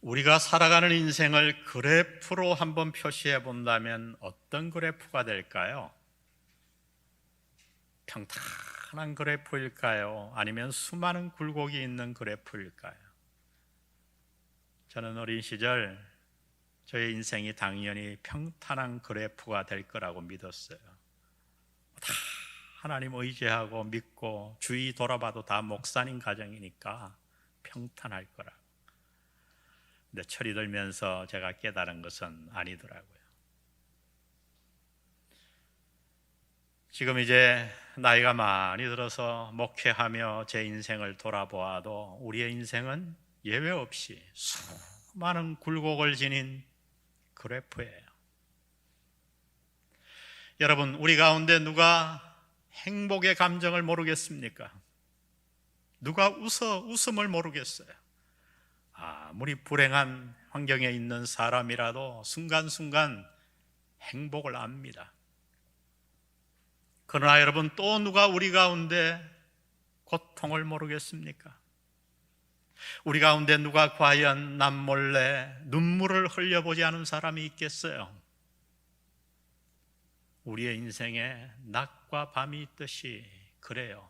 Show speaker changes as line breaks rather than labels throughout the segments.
우리가 살아가는 인생을 그래프로 한번 표시해 본다면 어떤 그래프가 될까요? 평탄한 그래프일까요? 아니면 수많은 굴곡이 있는 그래프일까요? 저는 어린 시절 저의 인생이 당연히 평탄한 그래프가 될 거라고 믿었어요. 다 하나님 의지하고 믿고 주위 돌아봐도 다 목사님 가정이니까 평탄할 거라. 근데 철이 들면서 제가 깨달은 것은 아니더라고요. 지금 이제 나이가 많이 들어서 목회하며 제 인생을 돌아보아도 우리의 인생은 예외 없이 수많은 굴곡을 지닌 그래프예요. 여러분, 우리 가운데 누가 행복의 감정을 모르겠습니까? 누가 웃음을 모르겠어요? 아무리 불행한 환경에 있는 사람이라도 순간순간 행복을 압니다. 그러나 여러분, 또 누가 우리 가운데 고통을 모르겠습니까? 우리 가운데 누가 과연 남몰래 눈물을 흘려보지 않은 사람이 있겠어요? 우리의 인생에 낮과 밤이 있듯이 그래요.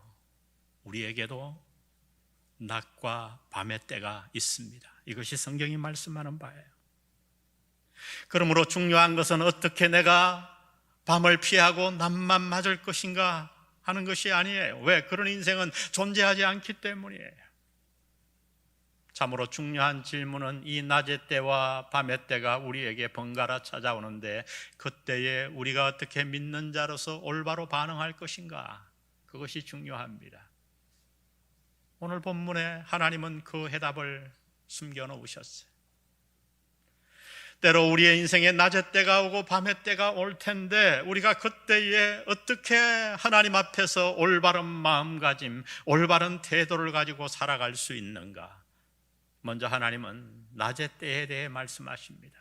우리에게도 낮과 밤의 때가 있습니다. 이것이 성경이 말씀하는 바예요. 그러므로 중요한 것은 어떻게 내가 밤을 피하고 낮만 맞을 것인가 하는 것이 아니에요. 왜? 그런 인생은 존재하지 않기 때문이에요. 참으로 중요한 질문은 이 낮의 때와 밤의 때가 우리에게 번갈아 찾아오는데 그때에 우리가 어떻게 믿는 자로서 올바로 반응할 것인가, 그것이 중요합니다. 오늘 본문에 하나님은 그 해답을 숨겨놓으셨어요. 때로 우리의 인생에 낮의 때가 오고 밤의 때가 올 텐데 우리가 그때에 어떻게 하나님 앞에서 올바른 마음가짐, 올바른 태도를 가지고 살아갈 수 있는가? 먼저 하나님은 낮의 때에 대해 말씀하십니다.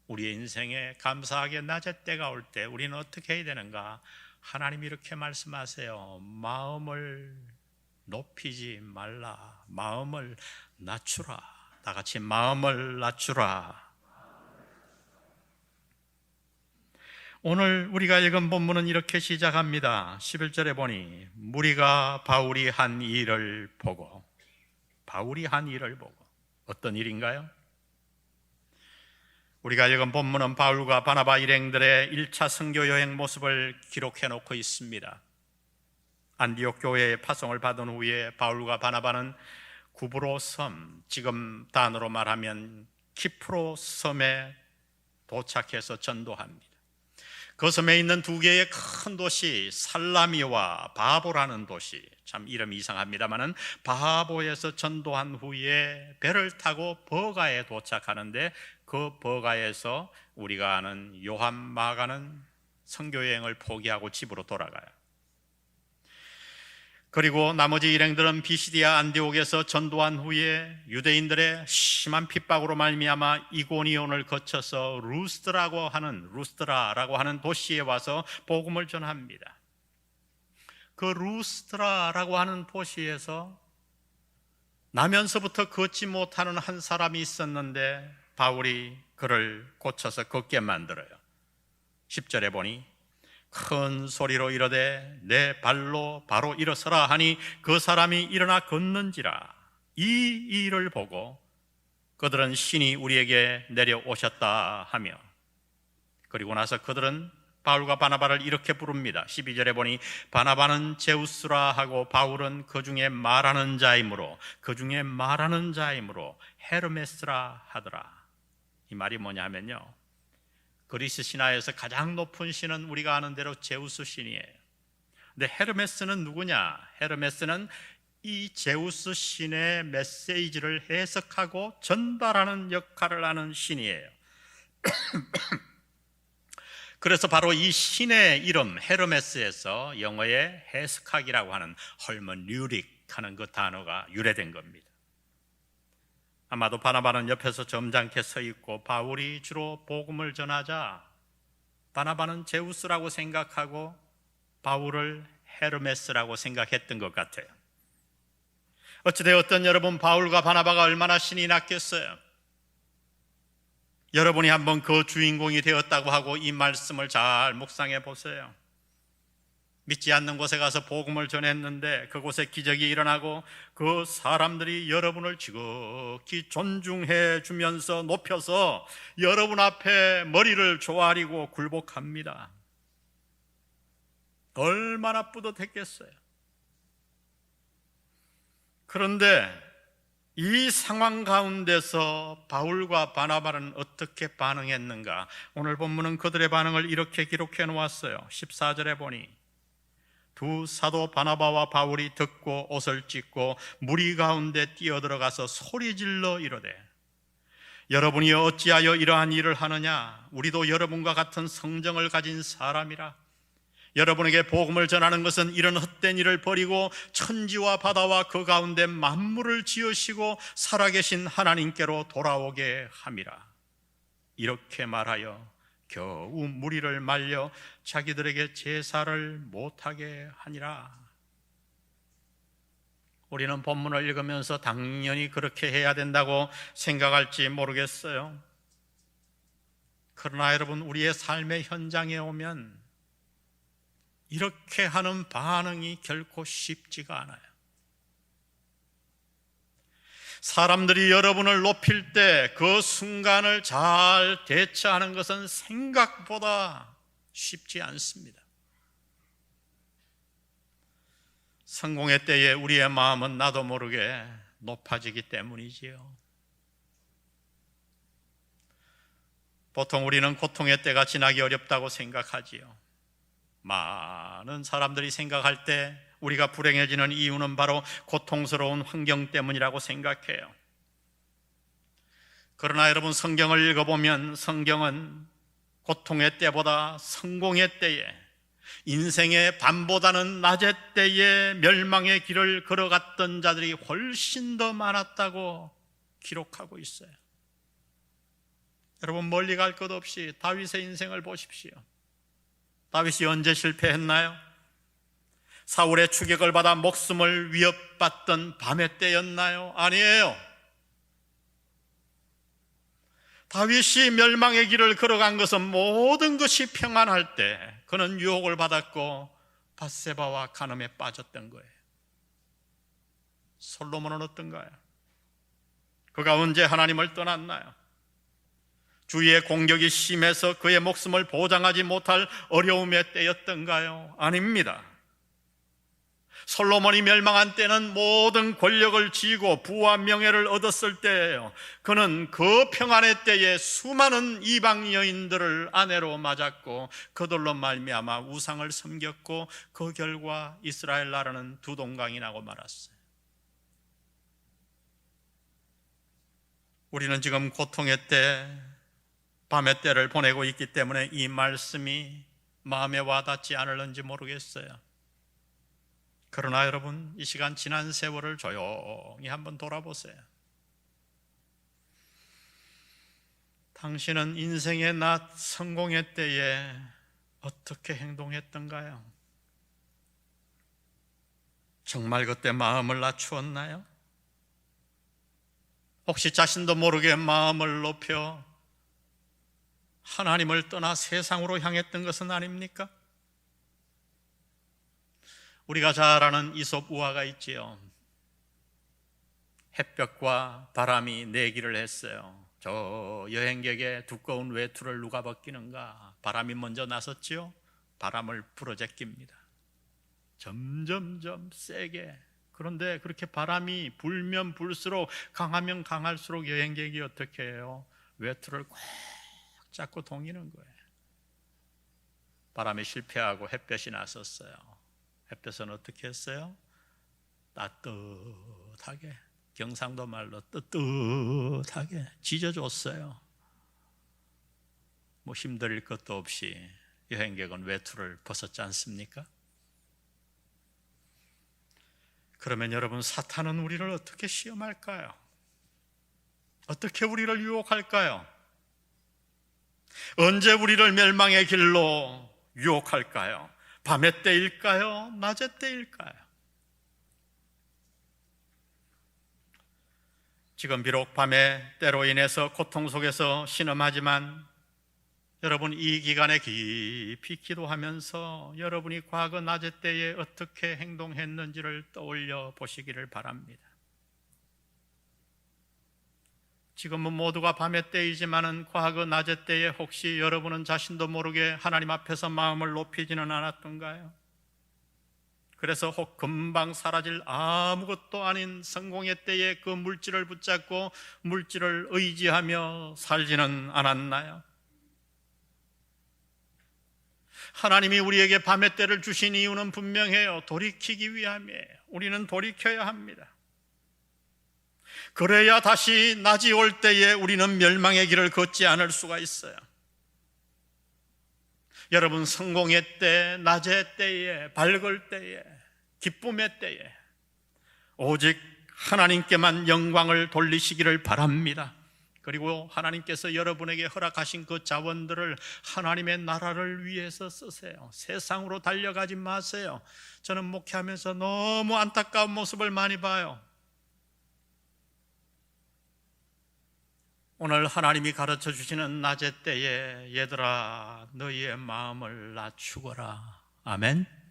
우리의 인생에 감사하게 낮의 때가 올 때 우리는 어떻게 해야 되는가? 하나님이 이렇게 말씀하세요. 마음을 높이지 말라. 마음을 낮추라. 다 같이 마음을 낮추라. 오늘 우리가 읽은 본문은 이렇게 시작합니다. 11절에 보니 무리가 바울이 한 일을 보고, 바울이 한 일을 보고, 어떤 일인가요? 우리가 읽은 본문은 바울과 바나바 일행들의 1차 선교 여행 모습을 기록해 놓고 있습니다. 안디옥 교회의 파송을 받은 후에 바울과 바나바는 구브로 섬, 지금 단어로 말하면 키프로 섬에 도착해서 전도합니다. 그 섬에 있는 두 개의 큰 도시 살라미와 바보라는 도시, 참 이름이 이상합니다마는 바보에서 전도한 후에 배를 타고 버가에 도착하는데 그 버가에서 우리가 아는 요한 마가는 선교여행을 포기하고 집으로 돌아가요. 그리고 나머지 일행들은 비시디아 안디옥에서 전도한 후에 유대인들의 심한 핍박으로 말미암아 이고니온을 거쳐서 루스드라라고 하는 도시에 와서 복음을 전합니다. 그 루스드라라고 하는 도시에서 나면서부터 걷지 못하는 한 사람이 있었는데 바울이 그를 고쳐서 걷게 만들어요. 10절에 보니 큰 소리로 이르되 내 발로 바로 일어서라 하니 그 사람이 일어나 걷는지라. 이 일을 보고 그들은 신이 우리에게 내려오셨다 하며, 그리고 나서 그들은 바울과 바나바를 이렇게 부릅니다. 12절에 보니 바나바는 제우스라 하고 바울은 그 중에 말하는 자이므로 헤르메스라 하더라. 이 말이 뭐냐면요, 그리스 신화에서 가장 높은 신은 우리가 아는 대로 제우스 신이에요. 근데 헤르메스는 누구냐? 헤르메스는 이 제우스 신의 메시지를 해석하고 전달하는 역할을 하는 신이에요. 그래서 바로 이 신의 이름 헤르메스에서 영어의 해석하기라고 하는 헐머뉴릭 하는 그 단어가 유래된 겁니다. 아마도 바나바는 옆에서 점잖게 서 있고 바울이 주로 복음을 전하자 바나바는 제우스라고 생각하고 바울을 헤르메스라고 생각했던 것 같아요. 어찌되었든 여러분, 바울과 바나바가 얼마나 신이 났겠어요. 여러분이 한번 그 주인공이 되었다고 하고 이 말씀을 잘 묵상해 보세요. 믿지 않는 곳에 가서 복음을 전했는데 그곳에 기적이 일어나고 그 사람들이 여러분을 지극히 존중해 주면서 높여서 여러분 앞에 머리를 조아리고 굴복합니다. 얼마나 뿌듯했겠어요. 그런데 이 상황 가운데서 바울과 바나바는 어떻게 반응했는가? 오늘 본문은 그들의 반응을 이렇게 기록해 놓았어요. 14절에 보니 두 사도 바나바와 바울이 듣고 옷을 찢고 무리 가운데 뛰어들어가서 소리질러 이르되 여러분이 어찌하여 이러한 일을 하느냐? 우리도 여러분과 같은 성정을 가진 사람이라. 여러분에게 복음을 전하는 것은 이런 헛된 일을 버리고 천지와 바다와 그 가운데 만물을 지으시고 살아계신 하나님께로 돌아오게 함이라. 이렇게 말하여 겨우 무리를 말려 자기들에게 제사를 못하게 하니라. 우리는 본문을 읽으면서 당연히 그렇게 해야 된다고 생각할지 모르겠어요. 그러나 여러분, 우리의 삶의 현장에 오면 이렇게 하는 반응이 결코 쉽지가 않아요. 사람들이 여러분을 높일 때 그 순간을 잘 대처하는 것은 생각보다 쉽지 않습니다. 성공의 때에 우리의 마음은 나도 모르게 높아지기 때문이지요. 보통 우리는 고통의 때가 지나기 어렵다고 생각하지요. 많은 사람들이 생각할 때 우리가 불행해지는 이유는 바로 고통스러운 환경 때문이라고 생각해요. 그러나 여러분, 성경을 읽어보면 성경은 고통의 때보다 성공의 때에, 인생의 밤보다는 낮의 때에 멸망의 길을 걸어갔던 자들이 훨씬 더 많았다고 기록하고 있어요. 여러분, 멀리 갈 것 없이 다윗의 인생을 보십시오. 다윗이 언제 실패했나요? 사울의 추격을 받아 목숨을 위협받던 밤의 때였나요? 아니에요. 다윗이 멸망의 길을 걸어간 것은 모든 것이 평안할 때 그는 유혹을 받았고 밧세바와 간음에 빠졌던 거예요. 솔로몬은 어떤가요? 그가 언제 하나님을 떠났나요? 주위의 공격이 심해서 그의 목숨을 보장하지 못할 어려움의 때였던가요? 아닙니다. 솔로몬이 멸망한 때는 모든 권력을 쥐고 부와 명예를 얻었을 때예요. 그는 그 평안의 때에 수많은 이방 여인들을 아내로 맞았고 그들로 말미암아 우상을 섬겼고 그 결과 이스라엘 나라는 두 동강이 나고 말았어요. 우리는 지금 고통의 때, 밤의 때를 보내고 있기 때문에 이 말씀이 마음에 와닿지 않을는지 모르겠어요. 그러나 여러분, 이 시간 지난 세월을 조용히 한번 돌아보세요. 당신은 인생의 낮, 성공의 때에 어떻게 행동했던가요? 정말 그때 마음을 낮추었나요? 혹시 자신도 모르게 마음을 높여 하나님을 떠나 세상으로 향했던 것은 아닙니까? 우리가 잘 아는 이솝 우화가 있지요. 햇볕과 바람이 내기를 했어요. 저 여행객의 두꺼운 외투를 누가 벗기는가? 바람이 먼저 나섰지요. 바람을 불어제낍니다. 점점점 세게. 그런데 그렇게 바람이 불면 불수록, 강하면 강할수록 여행객이 어떻게 해요? 외투를 꽉 잡고 동이는 거예요. 바람이 실패하고 햇볕이 나섰어요. 햇볕은 어떻게 했어요? 따뜻하게, 경상도 말로 뜨뜻하게 지져줬어요. 뭐 힘들일 것도 없이 여행객은 외투를 벗었지 않습니까? 그러면 여러분, 사탄은 우리를 어떻게 시험할까요? 어떻게 우리를 유혹할까요? 언제 우리를 멸망의 길로 유혹할까요? 밤의 때일까요? 낮의 때일까요? 지금 비록 밤의 때로 인해서 고통 속에서 신음하지만 여러분 이 기간에 깊이 기도하면서 여러분이 과거 낮의 때에 어떻게 행동했는지를 떠올려 보시기를 바랍니다. 지금은 모두가 밤의 때이지만은 과거 낮의 때에 혹시 여러분은 자신도 모르게 하나님 앞에서 마음을 높이지는 않았던가요? 그래서 혹 금방 사라질 아무것도 아닌 성공의 때에 그 물질을 붙잡고 물질을 의지하며 살지는 않았나요? 하나님이 우리에게 밤의 때를 주신 이유는 분명해요. 돌이키기 위함이에요. 우리는 돌이켜야 합니다. 그래야 다시 낮이 올 때에 우리는 멸망의 길을 걷지 않을 수가 있어요. 여러분, 성공의 때, 낮의 때에, 밝을 때에, 기쁨의 때에 오직 하나님께만 영광을 돌리시기를 바랍니다. 그리고 하나님께서 여러분에게 허락하신 그 자원들을 하나님의 나라를 위해서 쓰세요. 세상으로 달려가지 마세요. 저는 목회하면서 너무 안타까운 모습을 많이 봐요. 오늘 하나님이 가르쳐 주시는 낮의 때에 얘들아 너희의 마음을 낮추거라. 아멘.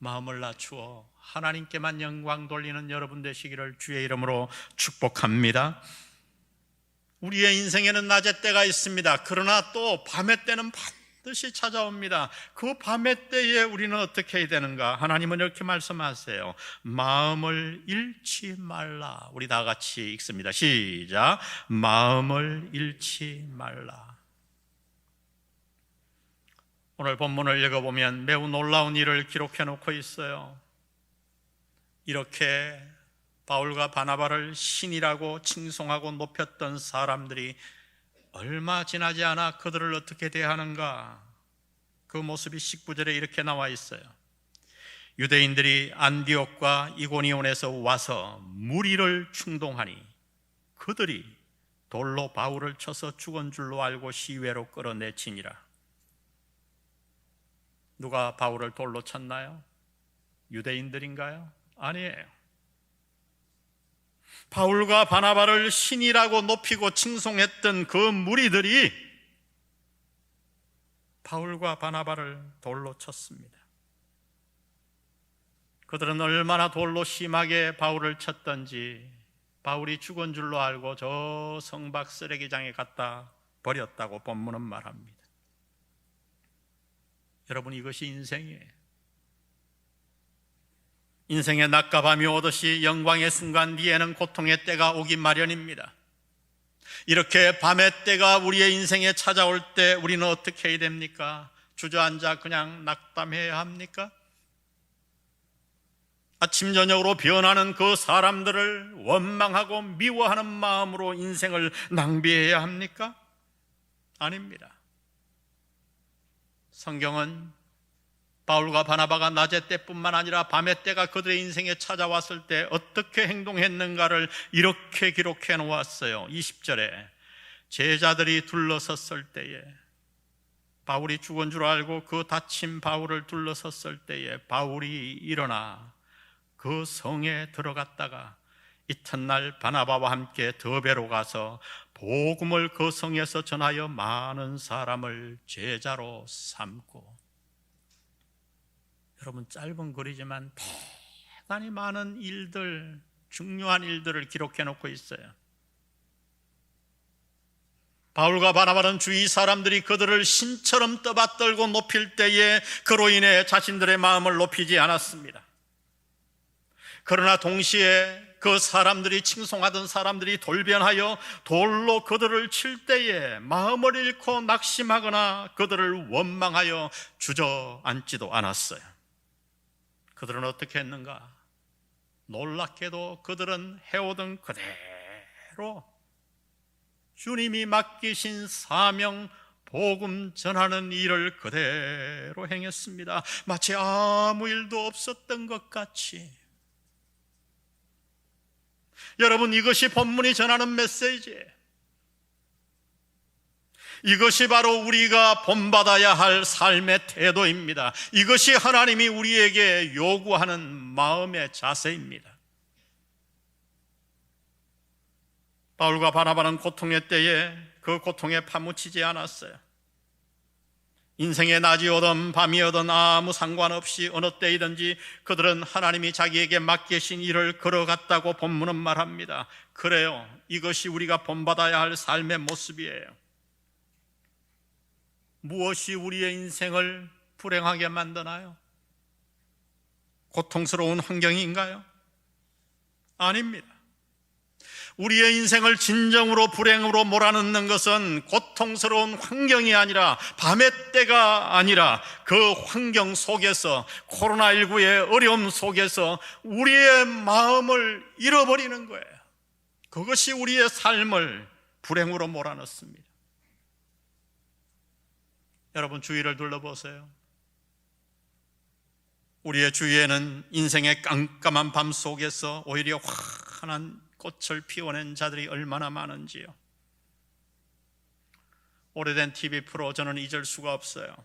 마음을 낮추어 하나님께만 영광 돌리는 여러분 되시기를 주의 이름으로 축복합니다. 우리의 인생에는 낮의 때가 있습니다. 그러나 또 밤의 때는 반드시 찾아옵니다. 그 밤의 때에 우리는 어떻게 해야 되는가? 하나님은 이렇게 말씀하세요. 마음을 잃지 말라. 우리 다 같이 읽습니다. 시작. 마음을 잃지 말라. 오늘 본문을 읽어보면 매우 놀라운 일을 기록해 놓고 있어요. 이렇게 바울과 바나바를 신이라고 칭송하고 높였던 사람들이 얼마 지나지 않아 그들을 어떻게 대하는가? 그 모습이 19절에 이렇게 나와 있어요. 유대인들이 안디옥과 이고니온에서 와서 무리를 충동하니 그들이 돌로 바울을 쳐서 죽은 줄로 알고 시외로 끌어내치니라. 누가 바울을 돌로 쳤나요? 유대인들인가요? 아니에요. 바울과 바나바를 신이라고 높이고 칭송했던 그 무리들이 바울과 바나바를 돌로 쳤습니다. 그들은 얼마나 돌로 심하게 바울을 쳤던지 바울이 죽은 줄로 알고 저 성박 쓰레기장에 갖다 버렸다고 본문은 말합니다. 여러분, 이것이 인생이에요. 인생의 낮과 밤이 오듯이 영광의 순간 뒤에는 고통의 때가 오기 마련입니다. 이렇게 밤의 때가 우리의 인생에 찾아올 때 우리는 어떻게 해야 됩니까? 주저앉아 그냥 낙담해야 합니까? 아침 저녁으로 변하는 그 사람들을 원망하고 미워하는 마음으로 인생을 낭비해야 합니까? 아닙니다. 성경은 바울과 바나바가 낮의 때뿐만 아니라 밤의 때가 그들의 인생에 찾아왔을 때 어떻게 행동했는가를 이렇게 기록해 놓았어요. 20절에 제자들이 둘러섰을 때에 바울이 죽은 줄 알고 그 다친 바울을 둘러섰을 때에 바울이 일어나 그 성에 들어갔다가 이튿날 바나바와 함께 더베로 가서 복음을 그 성에서 전하여 많은 사람을 제자로 삼고. 여러분, 짧은 글이지만 대단히 많은 일들, 중요한 일들을 기록해 놓고 있어요. 바울과 바나바는 주위 사람들이 그들을 신처럼 떠받들고 높일 때에 그로 인해 자신들의 마음을 높이지 않았습니다. 그러나 동시에 그 사람들이 칭송하던 사람들이 돌변하여 돌로 그들을 칠 때에 마음을 잃고 낙심하거나 그들을 원망하여 주저앉지도 않았어요. 그들은 어떻게 했는가? 놀랍게도 그들은 해오던 그대로 주님이 맡기신 사명 복음 전하는 일을 그대로 행했습니다. 마치 아무 일도 없었던 것 같이. 여러분, 이것이 본문이 전하는 메시지예요. 이것이 바로 우리가 본받아야 할 삶의 태도입니다. 이것이 하나님이 우리에게 요구하는 마음의 자세입니다. 바울과 바나바는 고통의 때에 그 고통에 파묻히지 않았어요. 인생의 낮이 오든 밤이 오든 아무 상관없이 어느 때이든지 그들은 하나님이 자기에게 맡기신 일을 걸어갔다고 본문은 말합니다. 그래요. 이것이 우리가 본받아야 할 삶의 모습이에요. 무엇이 우리의 인생을 불행하게 만드나요? 고통스러운 환경인가요? 아닙니다. 우리의 인생을 진정으로 불행으로 몰아넣는 것은 고통스러운 환경이 아니라 밤의 때가 아니라 그 환경 속에서, 코로나19의 어려움 속에서 우리의 마음을 잃어버리는 거예요. 그것이 우리의 삶을 불행으로 몰아넣습니다. 여러분, 주위를 둘러보세요. 우리의 주위에는 인생의 깜깜한 밤 속에서 오히려 환한 꽃을 피워낸 자들이 얼마나 많은지요. 오래된 TV 프로 저는 잊을 수가 없어요.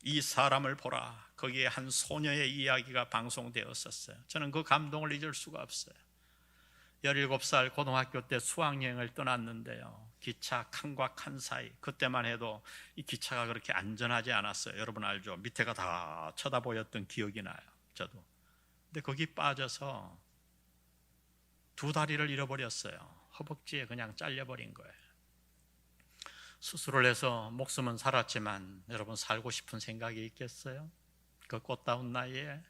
이 사람을 보라. 거기에 한 소녀의 이야기가 방송되었었어요. 저는 그 감동을 잊을 수가 없어요. 17살 고등학교 때 수학여행을 떠났는데요, 기차 칸과 칸 사이, 그때만 해도 이 기차가 그렇게 안전하지 않았어요. 여러분 알죠? 밑에가 다 쳐다보였던 기억이 나요. 저도. 근데 거기 빠져서 두 다리를 잃어버렸어요. 허벅지에 그냥 잘려버린 거예요. 수술을 해서 목숨은 살았지만 여러분, 살고 싶은 생각이 있겠어요? 그 꽃다운 나이에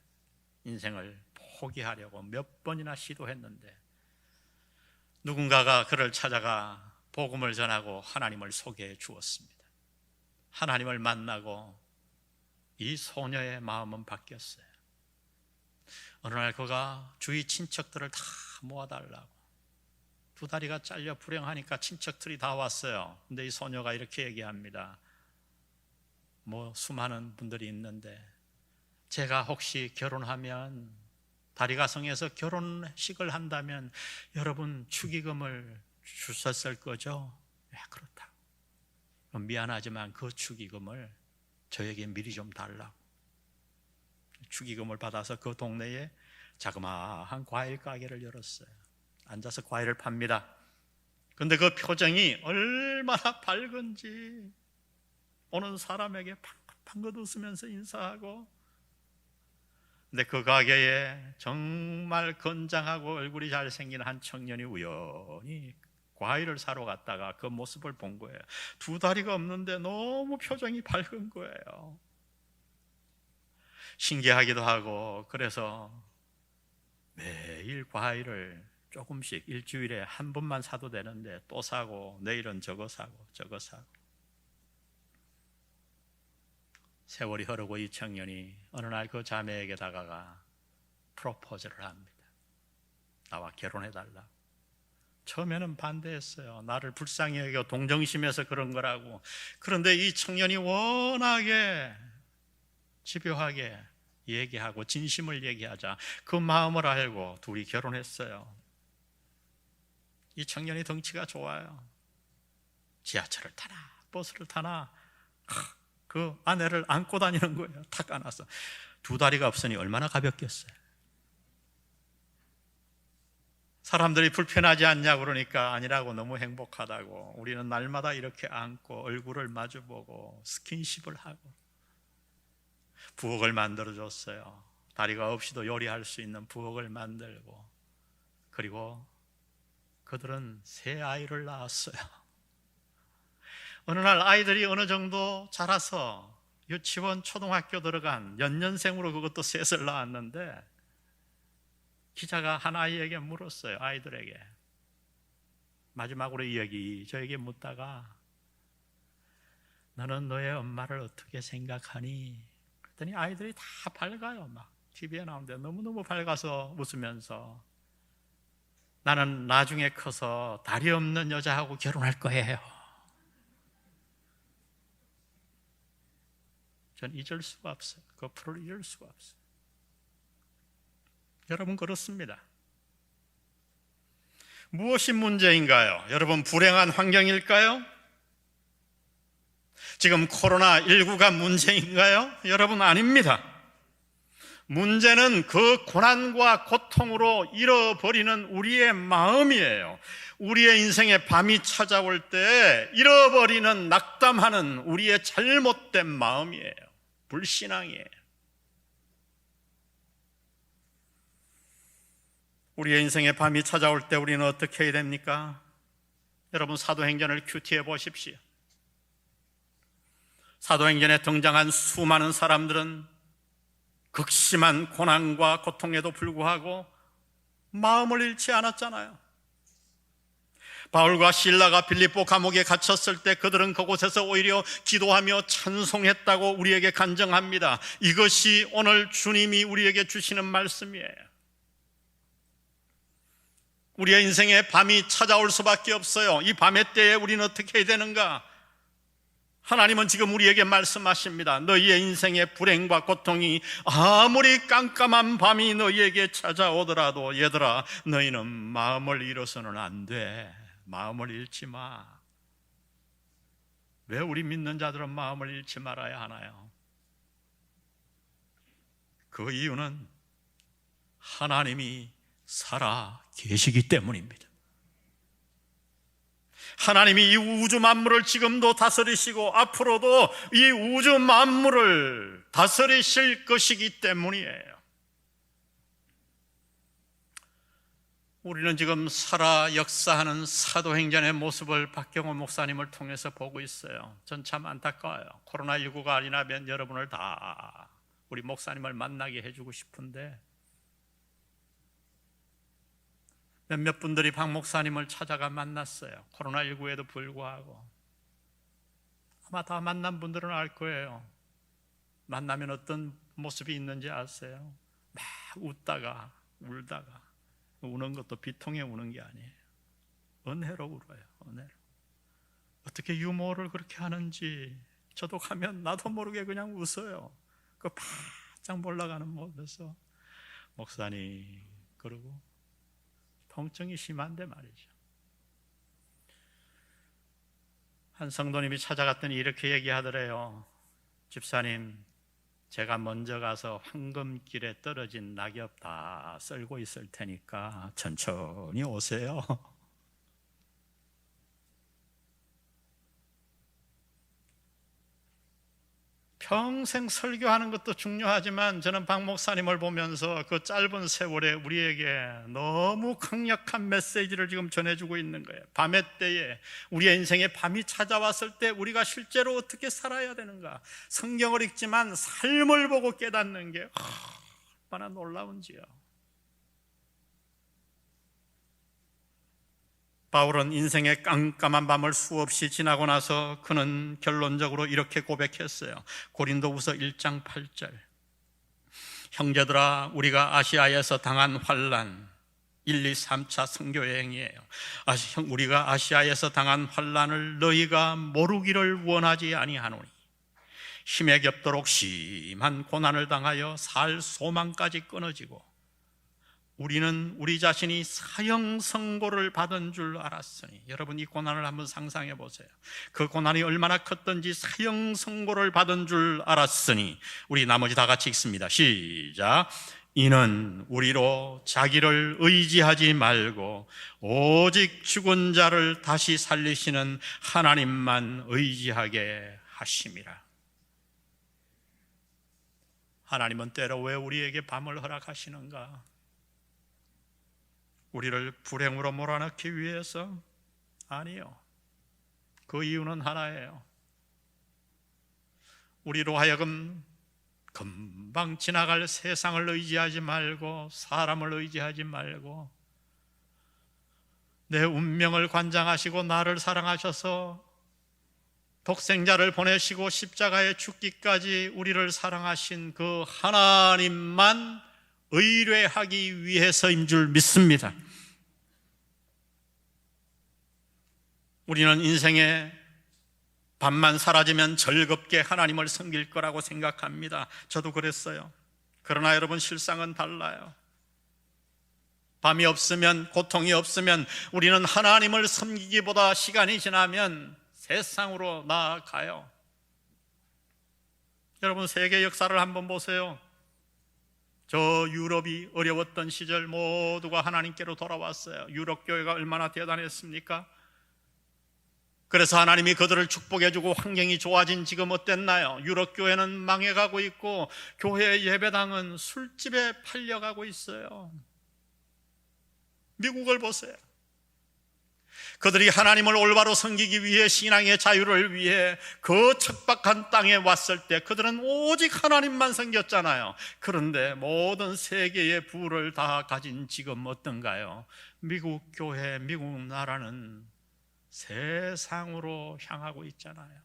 인생을 포기하려고 몇 번이나 시도했는데 누군가가 그를 찾아가 복음을 전하고 하나님을 소개해 주었습니다. 하나님을 만나고 이 소녀의 마음은 바뀌었어요. 어느 날 그가 주위 친척들을 다 모아달라고, 두 다리가 잘려 불행하니까 친척들이 다 왔어요. 근데 이 소녀가 이렇게 얘기합니다. 수많은 분들이 있는데 제가 혹시 결혼하면, 다리가 성해서 결혼식을 한다면 여러분 축의금을 주셨을 거죠? 네, 그렇다. 미안하지만 그 축의금을 저에게 미리 좀 달라고. 축의금을 받아서 그 동네에 자그마한 과일 가게를 열었어요. 앉아서 과일을 팝니다. 근데 그 표정이 얼마나 밝은지, 오는 사람에게 팡긋팡긋 웃으면서 인사하고, 근데 그 가게에 정말 건장하고 얼굴이 잘생긴 한 청년이 우연히 과일을 사러 갔다가 그 모습을 본 거예요. 두 다리가 없는데 너무 표정이 밝은 거예요. 신기하기도 하고, 그래서 매일 과일을 조금씩 일주일에 한 번만 사도 되는데 또 사고, 내일은 저거 사고 저거 사고. 세월이 흐르고 이 청년이 어느 날 그 자매에게 다가가 프로포즈를 합니다. 나와 결혼해달라고. 처음에는 반대했어요. 나를 불쌍히 여기고 동정심에서 그런 거라고. 그런데 이 청년이 워낙에 집요하게 얘기하고 진심을 얘기하자 그 마음을 알고 둘이 결혼했어요. 이 청년이 덩치가 좋아요. 지하철을 타나 버스를 타나 그 아내를 안고 다니는 거예요. 탁 안아서. 두 다리가 없으니 얼마나 가볍겠어요. 사람들이 불편하지 않냐 그러니까 아니라고, 너무 행복하다고. 우리는 날마다 이렇게 안고 얼굴을 마주보고 스킨십을 하고. 부엌을 만들어줬어요. 다리가 없이도 요리할 수 있는 부엌을 만들고. 그리고 그들은 새 아이를 낳았어요. 어느 날 아이들이 어느 정도 자라서 유치원, 초등학교 들어간 연년생으로 그것도 셋을 낳았는데, 기자가 한 아이에게 물었어요. 아이들에게 마지막으로 저에게 묻다가, 너는 너의 엄마를 어떻게 생각하니? 그랬더니 아이들이 다 밝아요. 막 TV에 나오는데 너무너무 밝아서 웃으면서, 나는 나중에 커서 다리 없는 여자하고 결혼할 거예요. 전 잊을 수가 없어요. 그 프로를 잊을 수가 없어요. 여러분, 그렇습니다. 무엇이 문제인가요? 여러분, 불행한 환경일까요? 지금 코로나19가 문제인가요? 여러분, 아닙니다. 문제는 그 고난과 고통으로 잃어버리는 우리의 마음이에요. 우리의 인생에 밤이 찾아올 때 잃어버리는, 낙담하는 우리의 잘못된 마음이에요. 불신앙이에요. 우리의 인생에 밤이 찾아올 때 우리는 어떻게 해야 됩니까? 여러분, 사도행전을 큐티해 보십시오. 사도행전에 등장한 수많은 사람들은 극심한 고난과 고통에도 불구하고 마음을 잃지 않았잖아요. 바울과 실라가 빌립보 감옥에 갇혔을 때 그들은 그곳에서 오히려 기도하며 찬송했다고 우리에게 간증합니다. 이것이 오늘 주님이 우리에게 주시는 말씀이에요. 우리의 인생에 밤이 찾아올 수밖에 없어요. 이 밤의 때에 우리는 어떻게 해야 되는가? 하나님은 지금 우리에게 말씀하십니다. 너희의 인생의 불행과 고통이 아무리 깜깜한 밤이 너희에게 찾아오더라도 얘들아, 너희는 마음을 잃어서는 안 돼. 마음을 잃지 마. 왜 우리 믿는 자들은 마음을 잃지 말아야 하나요? 그 이유는 하나님이 살아 계시기 때문입니다. 하나님이 이 우주 만물을 지금도 다스리시고 앞으로도 이 우주 만물을 다스리실 것이기 때문이에요. 우리는 지금 살아 역사하는 사도행전의 모습을 박경호 목사님을 통해서 보고 있어요. 전 참 안타까워요. 코로나19가 아니라면 여러분을 다 우리 목사님을 만나게 해주고 싶은데 몇몇 분들이 박 목사님을 찾아가 만났어요. 코로나19에도 불구하고. 아마 다 만난 분들은 알 거예요. 만나면 어떤 모습이 있는지 아세요? 막 웃다가 울다가, 우는 것도 비통해 우는 게 아니에요. 은혜로 울어요. 은혜로. 어떻게 유머를 그렇게 하는지 저도 가면 나도 모르게 그냥 웃어요. 그 바짝 올라가는 모습에서 목사님 그러고 통증이 심한데 말이죠. 한 성도님이 찾아갔더니 이렇게 얘기하더래요. 집사님, 제가 먼저 가서 황금길에 떨어진 낙엽 다 썰고 있을 테니까 천천히 오세요. 평생 설교하는 것도 중요하지만 저는 박 목사님을 보면서 그 짧은 세월에 우리에게 너무 강력한 메시지를 지금 전해주고 있는 거예요. 밤의 때에, 우리의 인생에 밤이 찾아왔을 때 우리가 실제로 어떻게 살아야 되는가, 성경을 읽지만 삶을 보고 깨닫는 게 얼마나 놀라운지요. 바울은 인생의 깜깜한 밤을 수없이 지나고 나서 그는 결론적으로 이렇게 고백했어요. 고린도후서 1장 8절. 형제들아, 우리가 아시아에서 당한 환난, 1, 2, 3차 선교여행이에요. 우리가 아시아에서 당한 환난을 너희가 모르기를 원하지 아니하노니 힘에 겹도록 심한 고난을 당하여 살 소망까지 끊어지고 우리는 우리 자신이 사형 선고를 받은 줄 알았으니. 여러분, 이 고난을 한번 상상해 보세요. 그 고난이 얼마나 컸던지 사형 선고를 받은 줄 알았으니. 우리 나머지 다 같이 읽습니다. 시작. 이는 우리로 자기를 의지하지 말고 오직 죽은 자를 다시 살리시는 하나님만 의지하게 하심이라. 하나님은 때로 왜 우리에게 밤을 허락하시는가? 우리를 불행으로 몰아넣기 위해서? 아니요. 그 이유는 하나예요. 우리로 하여금 금방 지나갈 세상을 의지하지 말고, 사람을 의지하지 말고, 내 운명을 관장하시고 나를 사랑하셔서 독생자를 보내시고 십자가에 죽기까지 우리를 사랑하신 그 하나님만 의뢰하기 위해서인 줄 믿습니다. 우리는 인생에 밤만 사라지면 즐겁게 하나님을 섬길 거라고 생각합니다. 저도 그랬어요. 그러나 여러분, 실상은 달라요. 밤이 없으면, 고통이 없으면 우리는 하나님을 섬기기보다 시간이 지나면 세상으로 나아가요. 여러분, 세계 역사를 한번 보세요. 저 유럽이 어려웠던 시절 모두가 하나님께로 돌아왔어요. 유럽 교회가 얼마나 대단했습니까? 그래서 하나님이 그들을 축복해주고 환경이 좋아진 지금 어땠나요? 유럽 교회는 망해가고 있고 교회 예배당은 술집에 팔려가고 있어요. 미국을 보세요. 그들이 하나님을 올바로 섬기기 위해, 신앙의 자유를 위해 그 척박한 땅에 왔을 때 그들은 오직 하나님만 섬겼잖아요. 그런데 모든 세계의 부를 다 가진 지금 어떤가요? 미국 교회, 미국 나라는 세상으로 향하고 있잖아요.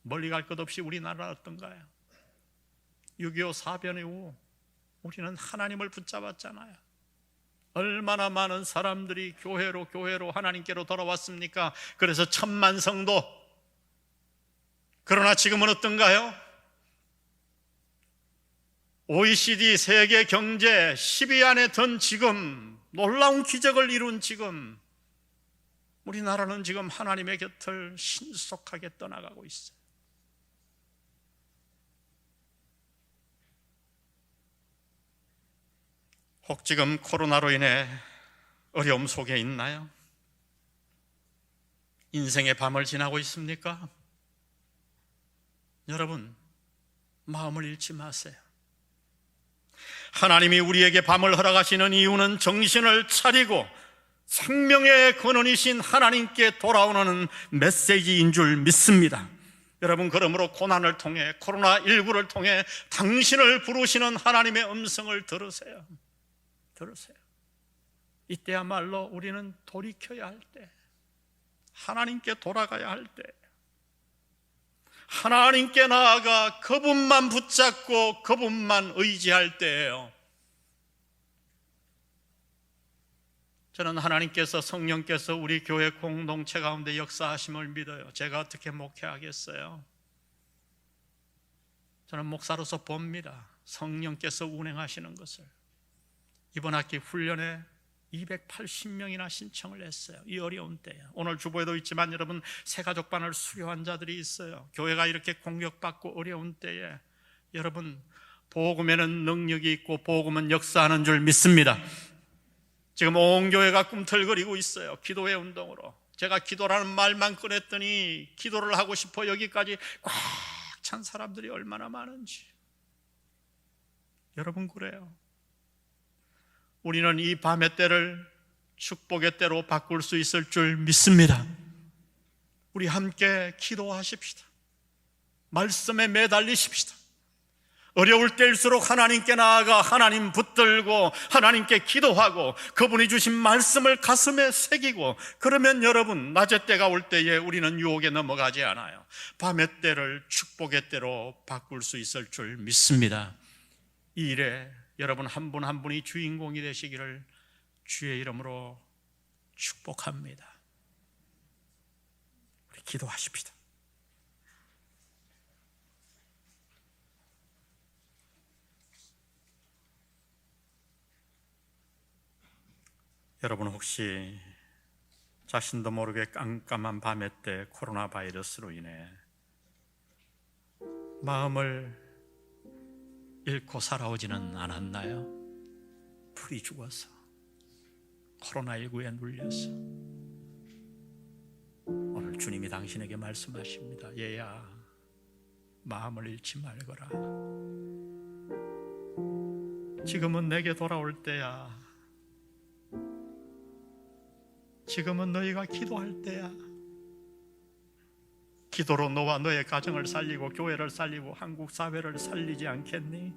멀리 갈 것 없이 우리나라 어떤가요? 6.25 사변 이후 우리는 하나님을 붙잡았잖아요. 얼마나 많은 사람들이 교회로 하나님께로 돌아왔습니까? 그래서 1000만 성도. 그러나 지금은 어떤가요? OECD 세계 경제 10위 안에 든 지금, 놀라운 기적을 이룬 지금, 우리나라는 지금 하나님의 곁을 신속하게 떠나가고 있어요. 혹 지금 코로나로 인해 어려움 속에 있나요? 인생의 밤을 지나고 있습니까? 여러분, 마음을 잃지 마세요. 하나님이 우리에게 밤을 허락하시는 이유는 정신을 차리고 생명의 근원이신 하나님께 돌아오는 메시지인 줄 믿습니다. 여러분, 그러므로 고난을 통해, 코로나19를 통해 당신을 부르시는 하나님의 음성을 들으세요. 이때야말로 우리는 돌이켜야 할 때, 하나님께 돌아가야 할 때, 하나님께 나아가 그분만 붙잡고 그분만 의지할 때예요. 저는 하나님께서, 성령께서 우리 교회 공동체 가운데 역사하심을 믿어요. 제가 어떻게 목회하겠어요? 저는 목사로서 봅니다. 성령께서 운행하시는 것을. 이번 학기 훈련에 280명이나 신청을 했어요. 이 어려운 때에. 오늘 주보에도 있지만 여러분, 새가족반을 수료한 자들이 있어요. 교회가 이렇게 공격받고 어려운 때에 여러분, 복음에는 능력이 있고 복음은 역사하는 줄 믿습니다. 지금 온 교회가 꿈틀거리고 있어요. 기도의 운동으로. 제가 기도라는 말만 꺼냈더니 기도를 하고 싶어 여기까지 꽉 찬 사람들이 얼마나 많은지. 여러분, 그래요. 우리는 이 밤의 때를 축복의 때로 바꿀 수 있을 줄 믿습니다. 우리 함께 기도하십시다. 말씀에 매달리십시다. 어려울 때일수록 하나님께 나아가 하나님 붙들고 하나님께 기도하고 그분이 주신 말씀을 가슴에 새기고, 그러면 여러분, 낮의 때가 올 때에 우리는 유혹에 넘어가지 않아요. 밤의 때를 축복의 때로 바꿀 수 있을 줄 믿습니다. 이 일에 여러분 한 분 한 분이 주인공이 되시기를 주의 이름으로 축복합니다. 우리 기도하십시다. 여러분, 혹시 자신도 모르게 깜깜한 밤의 때 코로나 바이러스로 인해 마음을 잃고 살아오지는 않았나요? 풀이 죽어서, 코로나19에 눌려서. 오늘 주님이 당신에게 말씀하십니다. 얘야, 마음을 잃지 말거라. 지금은 내게 돌아올 때야. 지금은 너희가 기도할 때야. 기도로 너와 너의 가정을 살리고 교회를 살리고 한국 사회를 살리지 않겠니?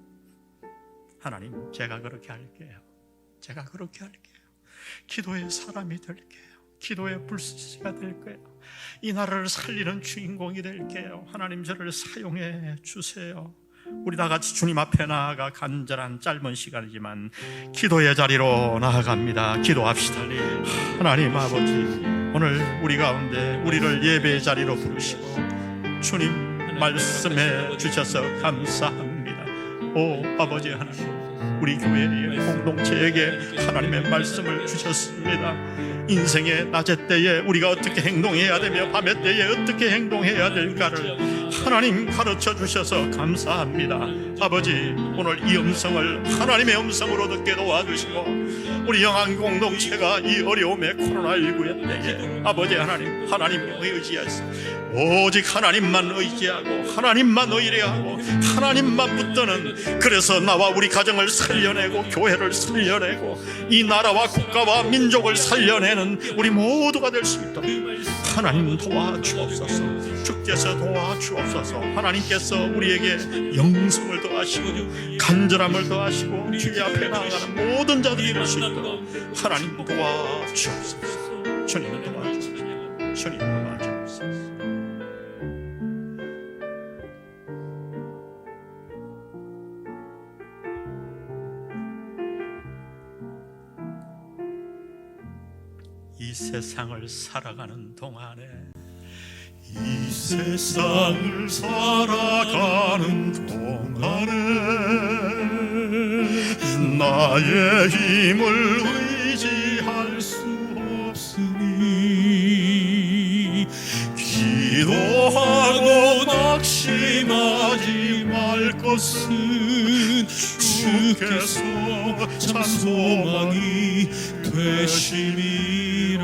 하나님, 제가 그렇게 할게요. 제가 그렇게 할게요. 기도의 사람이 될게요. 기도의 불씨가 될게요. 이 나라를 살리는 주인공이 될게요. 하나님, 저를 사용해 주세요. 우리 다 같이 주님 앞에 나아가 간절한 짧은 시간이지만 기도의 자리로 나아갑니다. 기도합시다. 하나님 아버지, 오늘 우리 가운데 우리를 예배의 자리로 부르시고 주님 말씀해 주셔서 감사합니다. 오 아버지 하나님, 우리 교회의 공동체에게 하나님의 말씀을 주셨습니다. 인생의 낮의 때에 우리가 어떻게 행동해야 되며 밤의 때에 어떻게 행동해야 될까를 하나님 가르쳐 주셔서 감사합니다. 아버지, 오늘 이 음성을 하나님의 음성으로 듣게 도와주시고 우리 영안 공동체가 이 어려움의 코로나19의 때에 아버지 하나님을 의지해서 오직 하나님만 의지하고 하나님만 의뢰하고 하나님만 붙드는, 그래서 나와 우리 가정을 살려내고 교회를 살려내고 이 나라와 국가와 민족을 살려내는 우리 모두가 될 수 있도록 하나님 도와주옵소서. 주께서 도와주옵소서. 하나님께서 우리에게 영성을 더하시고 간절함을 더하시고 주의 앞에 나아가는 모든 자들이 될 수 있도록 하나님 도와주옵소서. 주님 도와주옵소서. 주님 도와주옵소서. 이 세상을 살아가는 동안에
이 세상을 살아가는 동안에 나의 힘을 의지할 수 없으니 기도하고 낙심하지 말 것은 주께서 참 소망이 되심이라.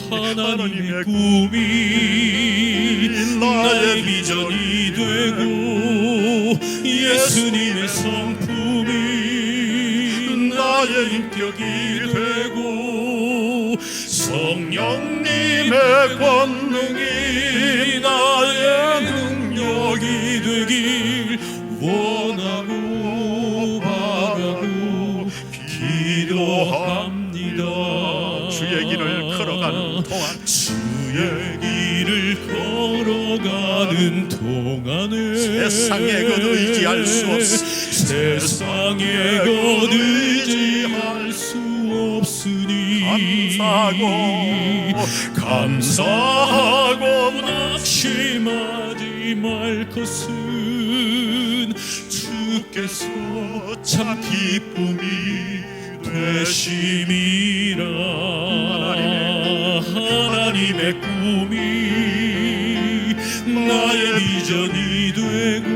하나님의 꿈이 나의 비전이 되고 예수님의 성품이 나의 인격이 되고 성령님의 권능이 나의 능력이 되길 원하고 바라고 기도합니다.
주의 길을 걸어가는 동안
주의 길을 걸어가는 동안에
세상에 것 의지할 수 없으니
세상에 것 의지할 수 없으니 감사하고 낙심하지 말 것은 주께서 참 기쁨이 되심이라. 하나님의 꿈이 나의 비전이 되고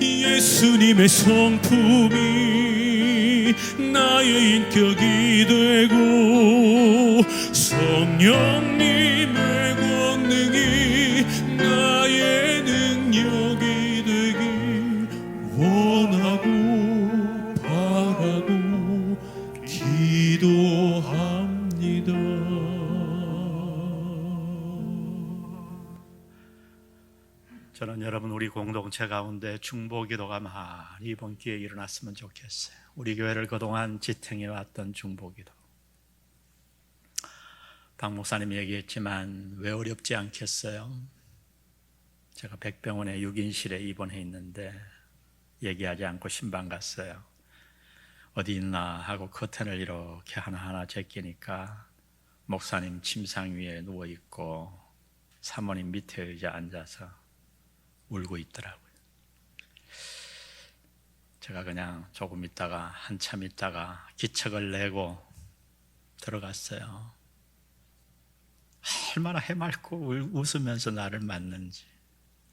예수님의 성품이 나의 인격이 되고 성령님의 권능이 나의 능력이 되길 원하고 바라고 기도합니다.
저는 여러분 우리 공동체 가운데 중보기도가 많이 이번 기회에 일어났으면 좋겠어요. 우리 교회를 그동안 지탱해왔던 중보기도, 박 목사님이 얘기했지만 왜 어렵지 않겠어요? 제가 백병원에 6인실에 입원해 있는데 얘기하지 않고 신방 갔어요. 어디 있나 하고 커튼을 이렇게 하나하나 제끼니까 목사님 침상 위에 누워있고 사모님 밑에 의자 앉아서 울고 있더라고요. 제가 그냥 조금 있다가 한참 있다가 기척을 내고 들어갔어요. 얼마나 해맑고 웃으면서 나를 맞는지.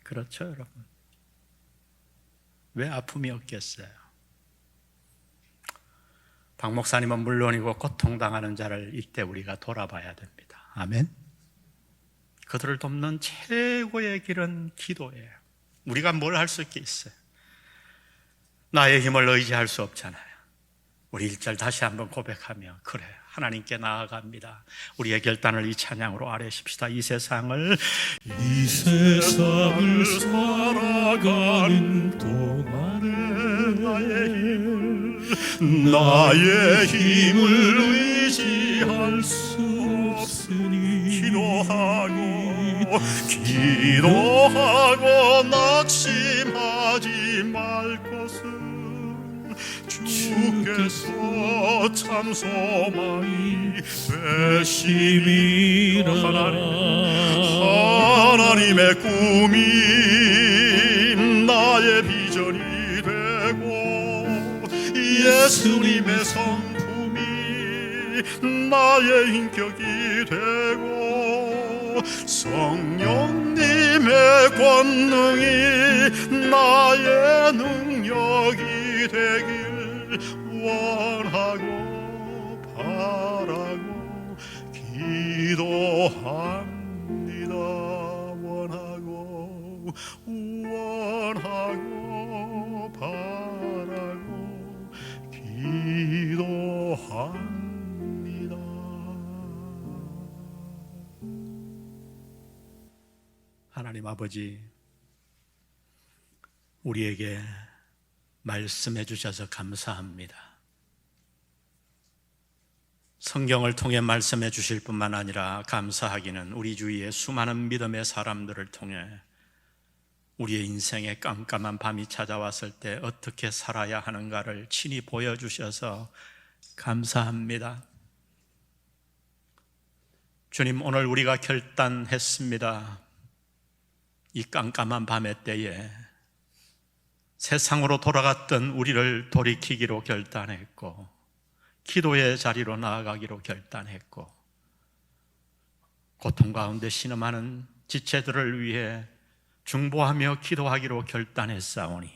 그렇죠, 여러분? 왜 아픔이 없겠어요? 박 목사님은 물론이고 고통당하는 자를 이때 우리가 돌아봐야 됩니다. 아멘. 그들을 돕는 최고의 길은 기도예요. 우리가 뭘 할 수 있겠어요? 나의 힘을 의지할 수 없잖아요. 우리 1절 다시 한번 고백하며, 그래, 하나님께 나아갑니다. 우리의 결단을 이 찬양으로 아뢰십시다. 이 세상을
살아가는 동안에 나의 힘을 의지할 수 없으니 기도하고 낙심하지 말 것은 주께서 참 소망이 되심이라. 하나님의 꿈이 나의 비전이 되고 예수님의 성품이 나의 인격이 되고 성령님의 권능이 나의 능력이 되길 원하고 바라고 기도합니다. 원하고 바라고 기도합니다.
하나님 아버지, 우리에게 말씀해 주셔서 감사합니다. 성경을 통해 말씀해 주실 뿐만 아니라 감사하기는 우리 주위의 수많은 믿음의 사람들을 통해 우리의 인생에 깜깜한 밤이 찾아왔을 때 어떻게 살아야 하는가를 친히 보여주셔서 감사합니다. 주님, 오늘 우리가 결단했습니다. 이 깜깜한 밤의 때에 세상으로 돌아갔던 우리를 돌이키기로 결단했고 기도의 자리로 나아가기로 결단했고 고통 가운데 신음하는 지체들을 위해 중보하며 기도하기로 결단했사오니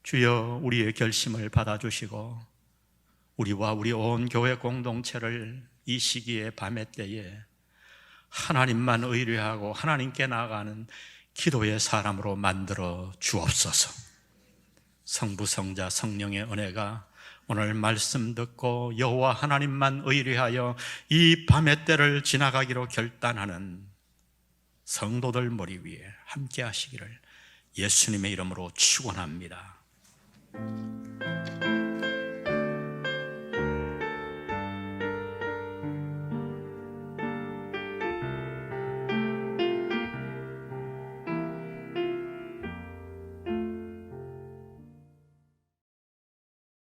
주여 우리의 결심을 받아주시고 우리와 우리 온 교회 공동체를 이 시기의 밤의 때에 하나님만 의뢰하고 하나님께 나아가는 기도의 사람으로 만들어 주옵소서. 성부, 성자, 성령의 은혜가 오늘 말씀 듣고 여호와 하나님만 의뢰하여 이 밤의 때를 지나가기로 결단하는 성도들 머리 위에 함께 하시기를 예수님의 이름으로 축원합니다.